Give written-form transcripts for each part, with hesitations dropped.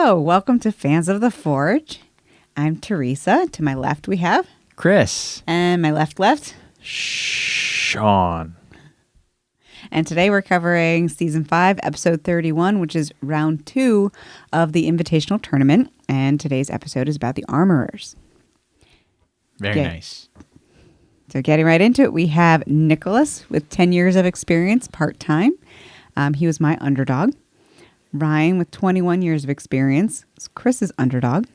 So, welcome to Fans of the Forge. I'm Teresa. To my left, we have Chris. And my left. Sean. And today we're covering Season 5, Episode 31, which is Round 2 of the Invitational Tournament. And today's episode is about the Armorers. Very nice. So getting right into it, we have Nicholas with 10 years of experience, part-time. He was my underdog. Ryan with 21 years of experience, Chris's underdog.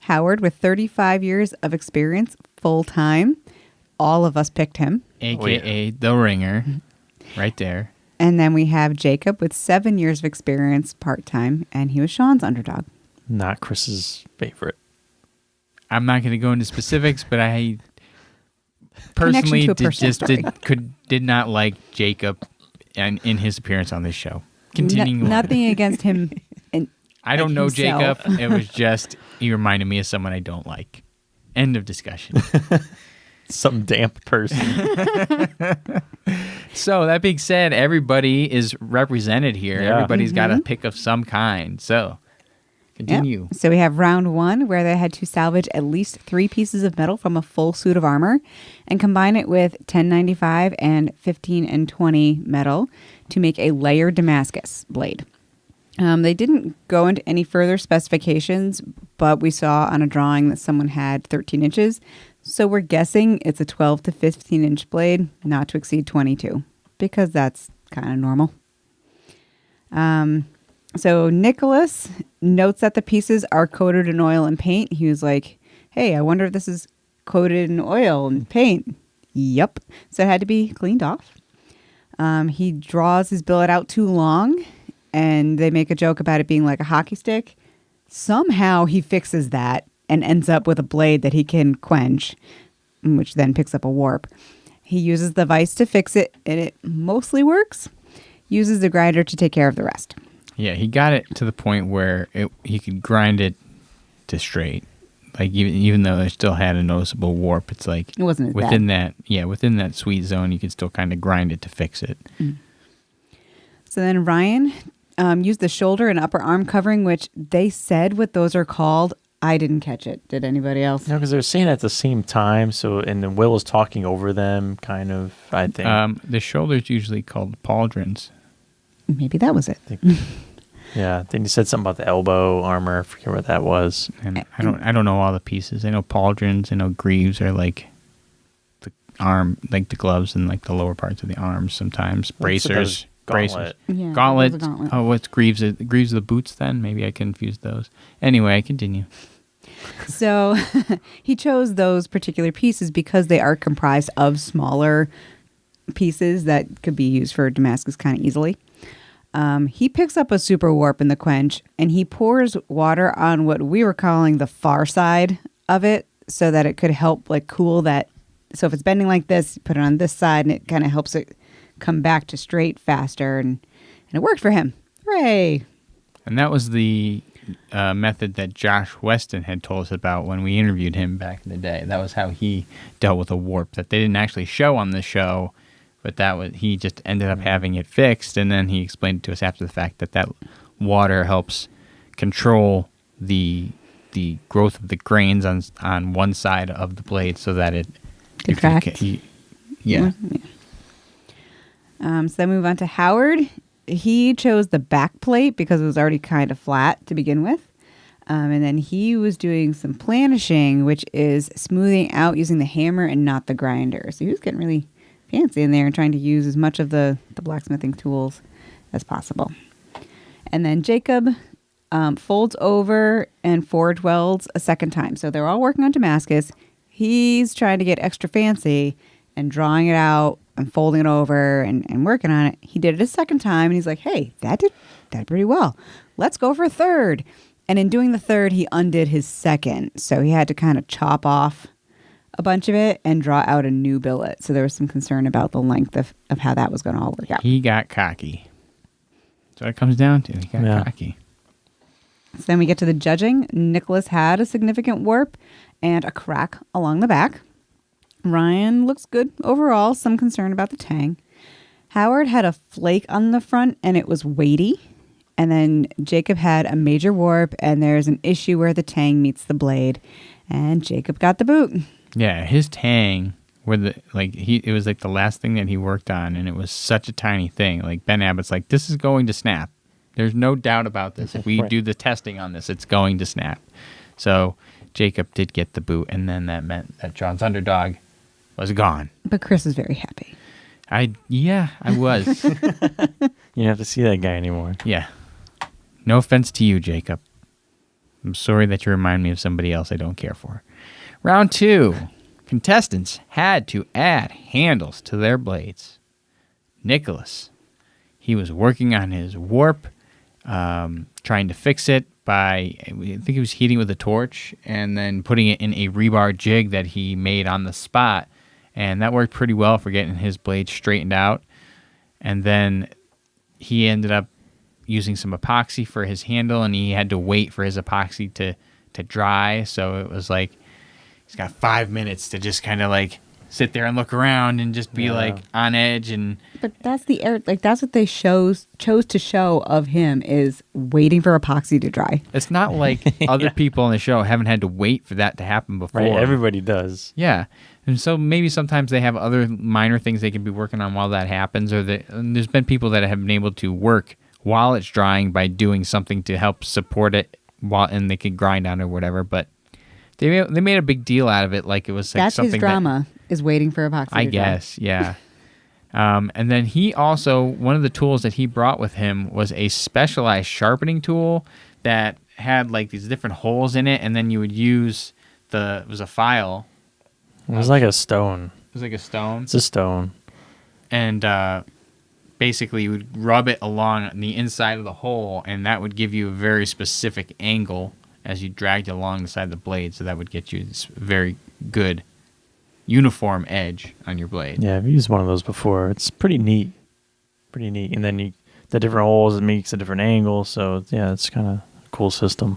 Howard with 35 years of experience, full-time. All of us picked him. AKA the ringer, right there. And then we have Jacob with 7 years of experience, part-time, and he was Sean's underdog. Not Chris's favorite. I'm not going to go into specifics, but I personally did not like Jacob in his appearance on this show. Continuing nothing against him. I don't know himself. Jacob. It was just, he reminded me of someone I don't like. End of discussion. Some damp person. So that being said, everybody is represented here. Yeah. Everybody's got a pick of some kind. So continue. Yep. So we have round 1 where they had to salvage at least 3 pieces of metal from a full suit of armor and combine it with 1095 and 15 and 20 metal to make a layered Damascus blade. They didn't go into any further specifications, but we saw on a drawing that someone had 13 inches. So we're guessing it's a 12 to 15 inch blade, not to exceed 22, because that's kind of normal. So Nicholas notes that the pieces are coated in oil and paint. He was like, hey, I wonder if this is coated in oil and paint. Yep. So it had to be cleaned off. He draws his billet out too long, and they make a joke about it being like a hockey stick. Somehow he fixes that and ends up with a blade that he can quench, which then picks up a warp. He uses the vise to fix it, and it mostly works. Uses the grinder to take care of the rest. Yeah, he got it to the point where he could grind it to straight. Like even though it still had a noticeable warp, it's like it wasn't within that sweet zone, you could still kind of grind it to fix it. Mm. So then Ryan used the shoulder and upper arm covering, which they said what those are called. I didn't catch it. Did anybody else? No, because they were saying it at the same time. So, and then Will was talking over them, kind of. I think the shoulder's usually called pauldrons. Maybe that was it. Yeah. Then you said something about the elbow armor. I forget what that was. And I don't know all the pieces. I know pauldrons. I know greaves are like the arm, like the gloves and like the lower parts of the arms. Sometimes bracers. Gauntlet. Yeah, Gauntlet. gauntlet. Oh, what's greaves? Greaves are the boots then? Maybe I confused those. Anyway, continue. So he chose those particular pieces because they are comprised of smaller pieces that could be used for Damascus kind of easily. He picks up a super warp in the quench, and he pours water on what we were calling the far side of it so that it could help like cool that. So if it's bending like this, you put it on this side, and it kind of helps it come back to straight faster, and it worked for him. Hooray! And that was the method that Josh Weston had told us about when we interviewed him back in the day. That was how he dealt with a warp that they didn't actually show on the show, but he just ended up having it fixed, and then he explained it to us after the fact that water helps control the growth of the grains on one side of the blade so that it contracts. Yeah. So then we move on to Howard. He chose the back plate because it was already kind of flat to begin with. And then he was doing some planishing, which is smoothing out using the hammer and not the grinder. So he was getting really fancy in there and trying to use as much of the blacksmithing tools as possible. And then Jacob folds over and forge welds a second time. So they're all working on Damascus. He's trying to get extra fancy and drawing it out and folding it over and working on it. He did it a second time, and he's like, hey, that did pretty well. Let's go for a third. And in doing the third, he undid his second. So he had to kind of chop off a bunch of it and draw out a new billet. So there was some concern about the length of how that was going to all work out. He got cocky. That's what it comes down to. He got cocky. So then we get to the judging. Nicholas had a significant warp and a crack along the back. Ryan looks good overall, some concern about the tang. Howard had a flake on the front, and it was weighty. And then Jacob had a major warp, and there's an issue where the tang meets the blade, and Jacob got the boot. Yeah, his tang, it was like the last thing that he worked on, and it was such a tiny thing. Like Ben Abbott's like, this is going to snap. There's no doubt about this. If we do the testing on this, it's going to snap. So Jacob did get the boot, and then that meant that John's underdog was gone. But Chris is very happy. I was. You don't have to see that guy anymore. Yeah. No offense to you, Jacob. I'm sorry that you remind me of somebody else I don't care for. Round 2. Contestants had to add handles to their blades. Nicholas, he was working on his warp, trying to fix it by, I think he was heating with a torch and then putting it in a rebar jig that he made on the spot. And that worked pretty well for getting his blade straightened out. And then he ended up using some epoxy for his handle, and he had to wait for his epoxy to dry. So it was like he's got 5 minutes to just kind of like sit there and look around and just be like on edge. But that's that's what they chose to show of him, is waiting for epoxy to dry. It's not like other people on the show haven't had to wait for that to happen before. Right, everybody does. Yeah. And so maybe sometimes they have other minor things they can be working on while that happens, and there's been people that have been able to work while it's drying by doing something to help support it and they can grind on it or whatever. But they made a big deal out of it, like it was like that's something his drama, is waiting for epoxy. I guess, yeah. And then he also, one of the tools that he brought with him was a specialized sharpening tool that had like these different holes in it, and then you would use it was a file. It was like a stone. It was like a stone. It's a stone. And basically you would rub it along the inside of the hole, and that would give you a very specific angle as you dragged it along the side of the blade. So that would get you this very good uniform edge on your blade. Yeah, I've used one of those before. It's pretty neat. Pretty neat. And then the different holes, it makes a different angle. So yeah, it's kind of a cool system.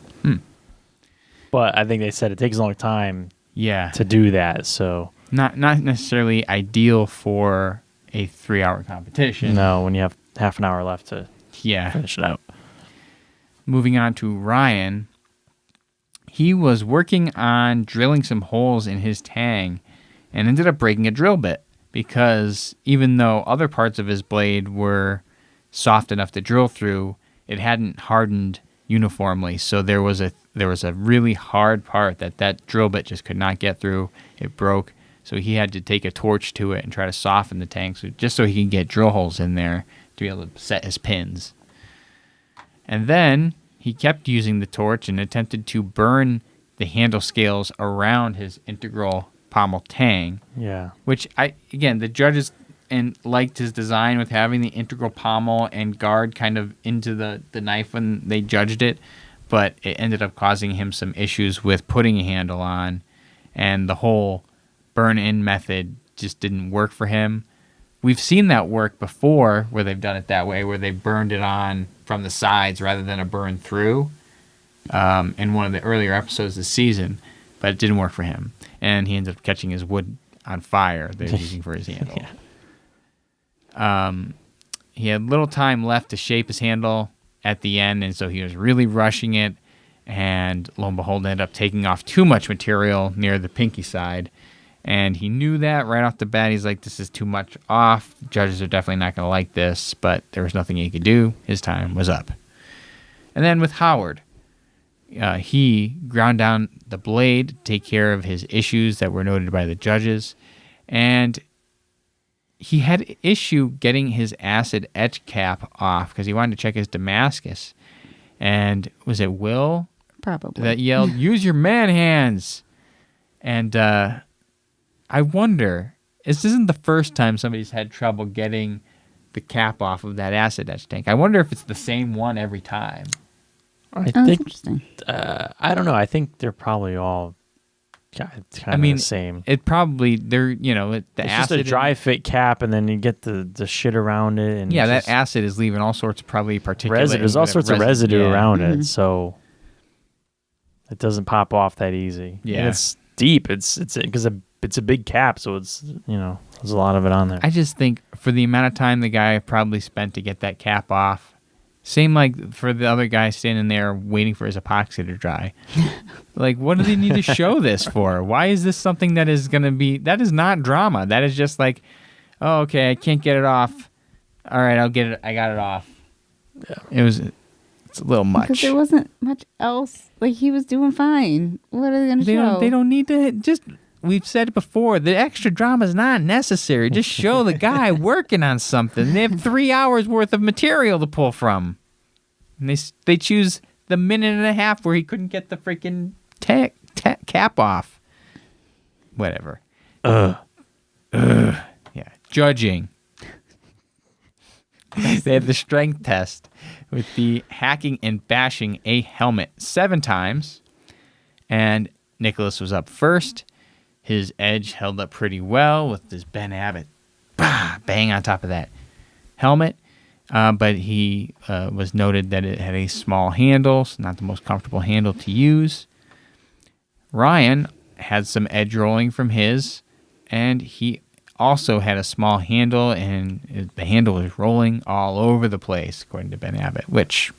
But I think they said it takes a long time to do that. So not necessarily ideal for a 3-hour competition. No, when you have half an hour left to finish it out. Moving on to Ryan. He was working on drilling some holes in his tang and ended up breaking a drill bit, because even though other parts of his blade were soft enough to drill through, it hadn't hardened uniformly. So there was a really hard part that drill bit just could not get through. It broke. So he had to take a torch to it and try to soften the tank, just so he can get drill holes in there to be able to set his pins. And then he kept using the torch and attempted to burn the handle scales around his integral pommel tang. Yeah. Which, the judges liked his design with having the integral pommel and guard kind of into the knife when they judged it, but it ended up causing him some issues with putting a handle on, and the whole burn-in method just didn't work for him. We've seen that work before where they've done it that way, where they burned it on from the sides rather than a burn through in one of the earlier episodes this season, but it didn't work for him. And he ended up catching his wood on fire that he was using for his handle. He had little time left to shape his handle at the end, and so he was really rushing it, and lo and behold, ended up taking off too much material near the pinky side. And he knew that right off the bat. He's like, this is too much off. Judges are definitely not going to like this, but there was nothing he could do. His time was up. And then with Howard, he ground down the blade to take care of his issues that were noted by the judges. And he had issue getting his acid etch cap off because he wanted to check his Damascus. And was it Will? Probably. That yelled, use your man hands. And I wonder, this isn't the first time somebody's had trouble getting the cap off of that acid etch tank. I wonder if it's the same one every time. I think, interesting. I don't know. I think they're probably all kind of the same. It probably, it's just a dry fit cap, and then you get the shit around it. And that acid is leaving all sorts of probably particulate. There's all sorts of residue around it, so it doesn't pop off that easy. Yeah. And it's deep. It's because it's a big cap, so it's there's a lot of it on there. I just think for the amount of time the guy probably spent to get that cap off, Same like for the other guy standing there waiting for his epoxy to dry. Like, what do they need to show this for? Why is this something that is going to be... That is not drama. That is just like, oh, okay, I can't get it off. All right, I'll get it. I got it off. Yeah. It's a little much. Because there wasn't much else. Like, he was doing fine. What are they going to show? They don't need to just... We've said it before. The extra drama is not necessary. Just show the guy working on something. They have 3 hours worth of material to pull from. And they choose the minute and a half where he couldn't get the freaking cap off. Whatever. Yeah. Judging. They had the strength test with the hacking and bashing a helmet 7 times. And Nicholas was up first. His edge held up pretty well with this Ben Abbott bang on top of that helmet. But he was noted that it had a small handle, so not the most comfortable handle to use. Ryan had some edge rolling from his, and he also had a small handle, and the handle was rolling all over the place, according to Ben Abbott, which...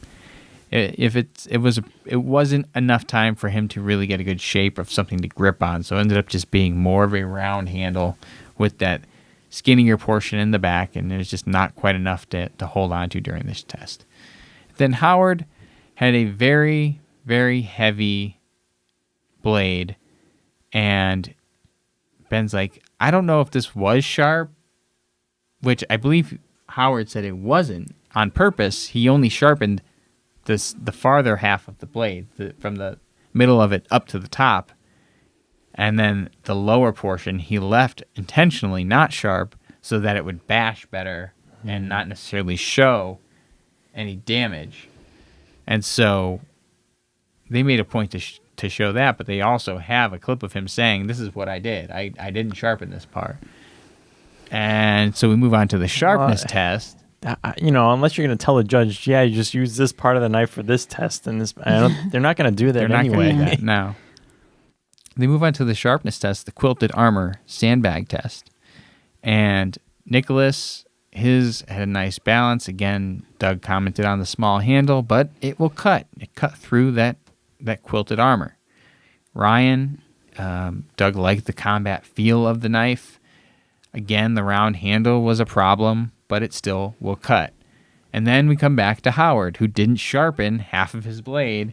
it wasn't enough time for him to really get a good shape of something to grip on, so it ended up just being more of a round handle with that skinnier portion in the back, and it was just not quite enough to hold on to during this test. Then Howard had a very, very heavy blade, and Ben's like, I don't know if this was sharp, which I believe Howard said it wasn't on purpose. He only sharpened the farther half of the blade, from the middle of it up to the top, and then the lower portion he left intentionally not sharp so that it would bash better and not necessarily show any damage. And so they made a point to show that, but they also have a clip of him saying, this is what I did. I didn't sharpen this part. And so we move on to the sharpness test. Unless you're going to tell the judge, yeah, you just use this part of the knife for this test, and this, they're not going to do that They're not anyway. gonna do that, no. They move on to the sharpness test, the quilted armor sandbag test. And Nicholas, his had a nice balance. Again, Doug commented on the small handle, but it will cut. It cut through that quilted armor. Ryan, Doug liked the combat feel of the knife. Again, the round handle was a problem, but it still will cut. And then we come back to Howard, who didn't sharpen half of his blade.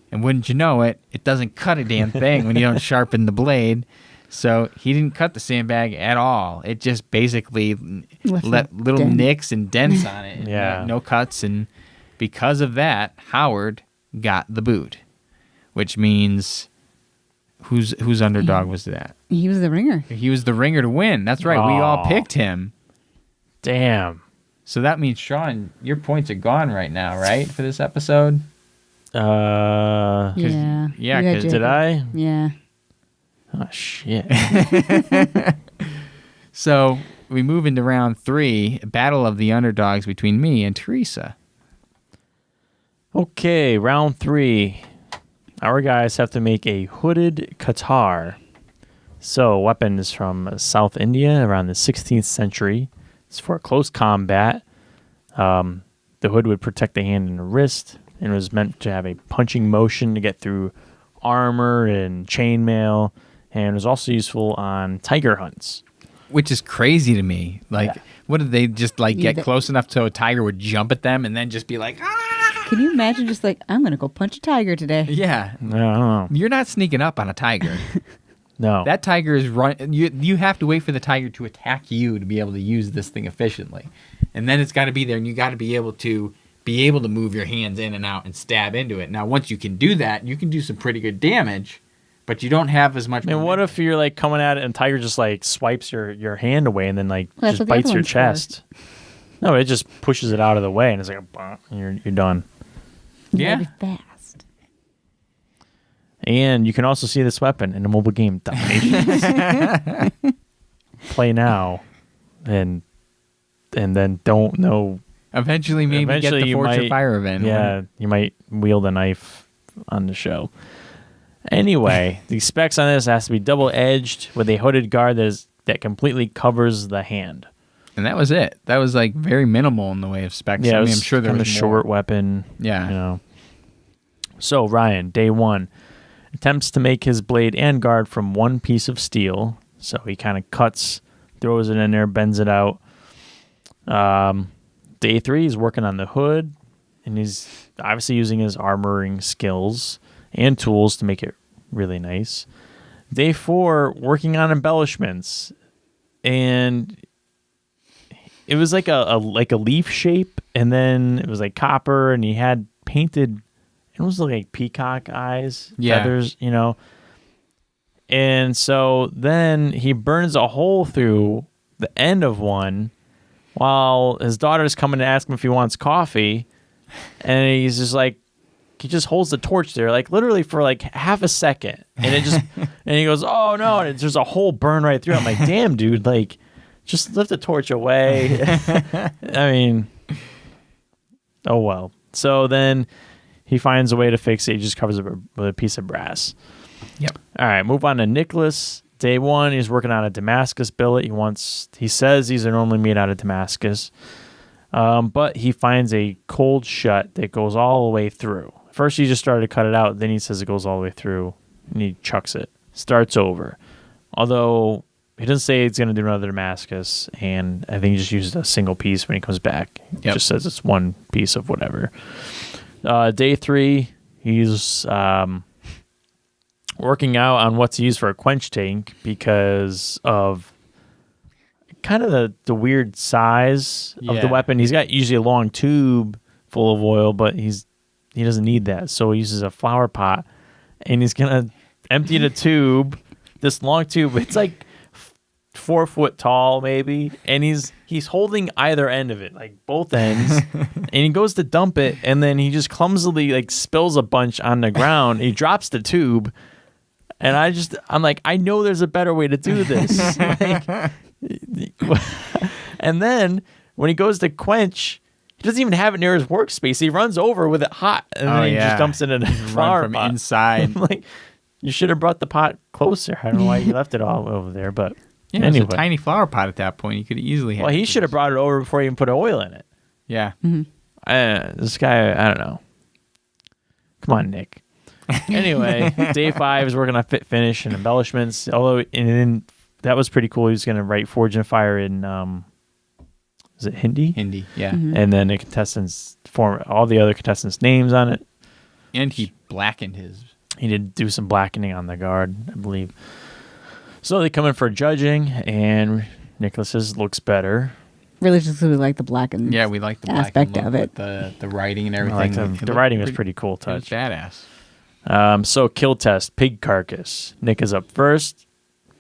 And wouldn't you know it, it doesn't cut a damn thing when you don't sharpen the blade. So he didn't cut the sandbag at all. It just basically let little nicks and dents on it. Yeah. No cuts. And because of that, Howard got the boot, which means whose underdog was that? He was the ringer. He was the ringer to win. That's right. We all picked him. Damn. So that means, Sean, your points are gone right now, right, for this episode? Yeah. Yeah, You got 'cause Did I? Yeah. Oh, shit. So we move into round 3, battle of the underdogs between me and Teresa. Okay, round 3. Our guys have to make a Hooded Katar. So, weapon is from South India around the 16th century. It's for close combat. The hood would protect the hand and the wrist, and was meant to have a punching motion to get through armor and chainmail, and was also useful on tiger hunts. Which is crazy to me. Like, Yeah. what did they just get close enough so a tiger would jump at them and then just be like, ah? Can you imagine just like, I'm going to go punch a tiger today? Yeah. No, I don't know. You're not sneaking up on a tiger. No. That tiger is run. You have to wait for the tiger to attack you to be able to use this thing efficiently, and then it's got to be there, and you got to be able to move your hands in and out and stab into it. Now, once you can do that, you can do some pretty good damage, but you don't have as much. And what if you're like coming at it and tiger just like swipes your hand away and then like Well, that's just what the bites other your one's for. chest? No, it just pushes it out of the way and it's like and you're done. You Yeah. gotta be fast. And you can also see this weapon in the mobile game Dominations. Play now, and then don't know. Eventually, maybe get Eventually the you Fortune might- Fire event. Yeah, you might wield a knife on the show. Anyway, the specs on this has to be double-edged with a hooded guard that completely covers the hand. And that was it. That was like very minimal in the way of specs. Yeah, I it mean, was I'm sure there kind was of a more. short weapon. Yeah. You know. So Ryan, day 1, attempts to make his blade and guard from one piece of steel. So he kind of cuts, throws it in there, bends it out. Day 3, he's working on the hood, and he's obviously using his armoring skills and tools to make it really nice. Day 4, working on embellishments, and it was like a leaf shape, and then it was like copper, and he had painted, it was like peacock eyes, feathers, you know. And so then he burns a hole through the end of one while his daughter's coming to ask him if he wants coffee, and he's just like, he just holds the torch there, like literally for like half a second, and it just, and he goes, "Oh no!" And there's a hole burned right through. I'm like, "Damn, dude! Like, just lift the torch away." I mean, oh well. So then he finds a way to fix it. He just covers it with a piece of brass. Yep. All right, move on to Nicholas. Day 1, he's working on a Damascus billet. He says these are normally made out of Damascus, but he finds a cold shut that goes all the way through. First, he just started to cut it out. Then he says it goes all the way through, and he chucks it. Starts over. Although he doesn't say he's going to do another Damascus, and I think he just used a single piece when he comes back. He just says it's one piece of whatever. Day 3, he's working out on what to use for a quench tank because of kind of the weird size of the weapon. He's got usually a long tube full of oil, but he doesn't need that. So he uses a flower pot, and he's going to empty the tube, this long tube. It's like 4 foot tall maybe, and he's holding either end of it, like both ends, and he goes to dump it, and then he just clumsily like spills a bunch on the ground. He drops the tube, and I'm like, I know there's a better way to do this. Like, and then when he goes to quench, he doesn't even have it near his workspace. He runs over with it hot, and then he just dumps it in a flower from pot. Inside. Like, you should have brought the pot closer. I don't know why you left it all over there, but yeah, anyway. It was a tiny flower pot at that point. You could easily have. Well, he should have brought it over before he even put oil in it. Yeah. This guy, I don't know. Come on, Nick. Anyway, day 5 is working on fit finish and embellishments. Although, and then that was pretty cool. He was going to write Forge and Fire in, is it Hindi? Hindi, yeah. And then the contestants form all the other contestants' names on it. And he blackened his. He did do some blackening on the guard, I believe. So they come in for judging, and Nicholas's looks better. Really, just we like the blackened. Yeah, we like the aspect blackened of look it. with the writing and everything. The writing was pretty cool It was touch. badass. So kill test, pig carcass. Nick is up first.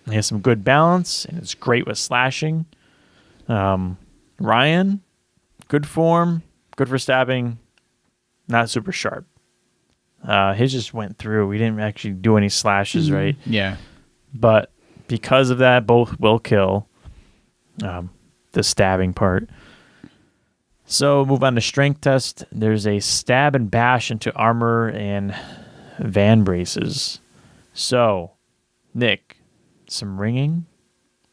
He has some good balance, and it's great with slashing. Ryan, good form, good for stabbing, not super sharp. His just went through. We didn't actually do any slashes, right? Yeah. But because of that, both will kill. The stabbing part. So move on to strength test. There's a stab and bash into armor and van braces. So, Nick, some ringing.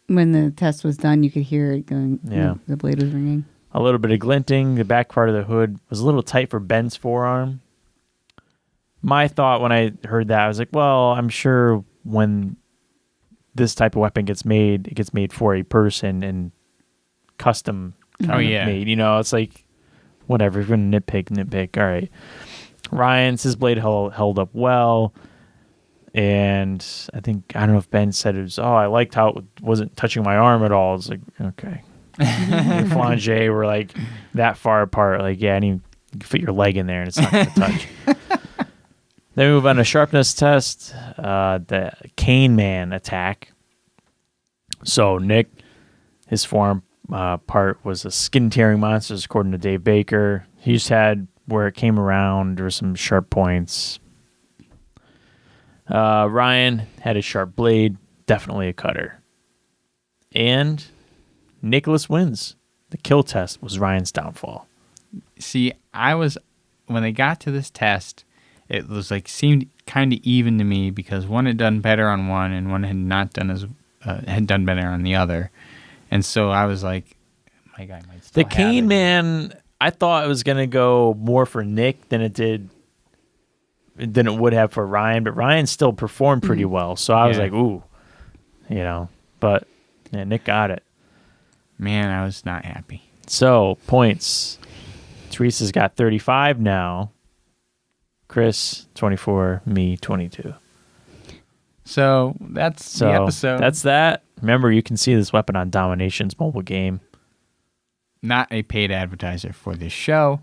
When the test was done, you could hear it going. Yeah. The blade was ringing. A little bit of glinting. The back part of the hood was a little tight for Ben's forearm. My thought when I heard that, I was like, well, I'm sure when this type of weapon gets made, it gets made for a person and custom made. You know, it's like, whatever. If you're going to nitpick. All right. Ryan's, his blade held up well. And I don't know if Ben said it was, I liked how it wasn't touching my arm at all. It's like, okay. Your flange were like that far apart. Like, yeah, and you can fit your leg in there and it's not going to touch. Then we move on to sharpness test, the Cane Man attack. So Nick, his forearm part was a skin-tearing monster, according to Dave Baker. He just had where it came around, there were some sharp points. Ryan had a sharp blade, definitely a cutter. And Nicholas wins. The kill test was Ryan's downfall. See, when they got to this test, it was like seemed kind of even to me because one had done better on one and one had not done had done better on the other, and so I was like, my guy might still The Cane Man, I thought it was going to go more for Nick than it would have for Ryan, but Ryan still performed pretty well. So I was like, ooh, but yeah, Nick got it. Man, I was not happy. So points. Teresa's got 35 now. Chris, 24. Me, 22. So that's the episode. That's that. Remember, you can see this weapon on Domination's mobile game. Not a paid advertiser for this show.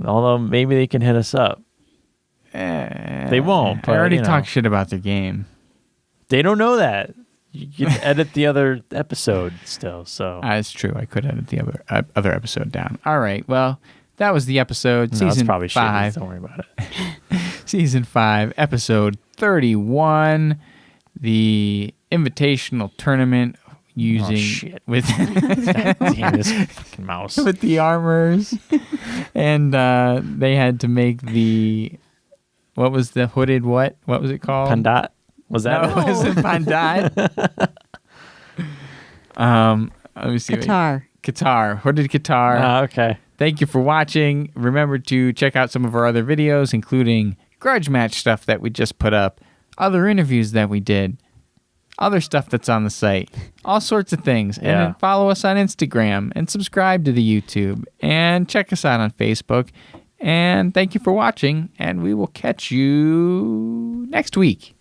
Although maybe they can hit us up. They won't. But, I already talked shit about the game. They don't know that. You can edit the other episode still. So it's true. I could edit the other episode down. All right. Well, that was the episode. No, season probably 5. Don't worry about it. Season 5, episode 31. The Invitational Tournament using with Damn this fucking mouse. with the armors, and they had to make the what was the hooded what was it called? Pandat. Was that? No, it wasn't Pandat. Let me see. Katar. Hooded Katar. Okay. Thank you for watching. Remember to check out some of our other videos, including grudge match stuff that we just put up, other interviews that we did, other stuff that's on the site, all sorts of things. And then follow us on Instagram and subscribe to the YouTube and check us out on Facebook. And thank you for watching, and we will catch you next week.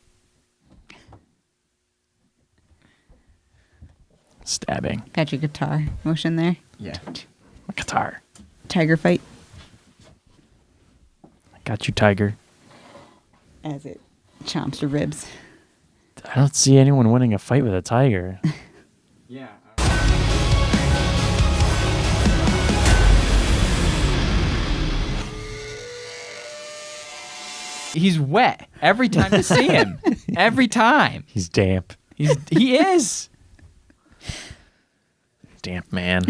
Stabbing. Got your guitar motion there. Yeah. Qatar. Tiger fight. Got you, Tiger. As it chomps your ribs. I don't see anyone winning a fight with a tiger. Yeah. He's wet every time you see him. Every time. He's damp. He is. Damp man.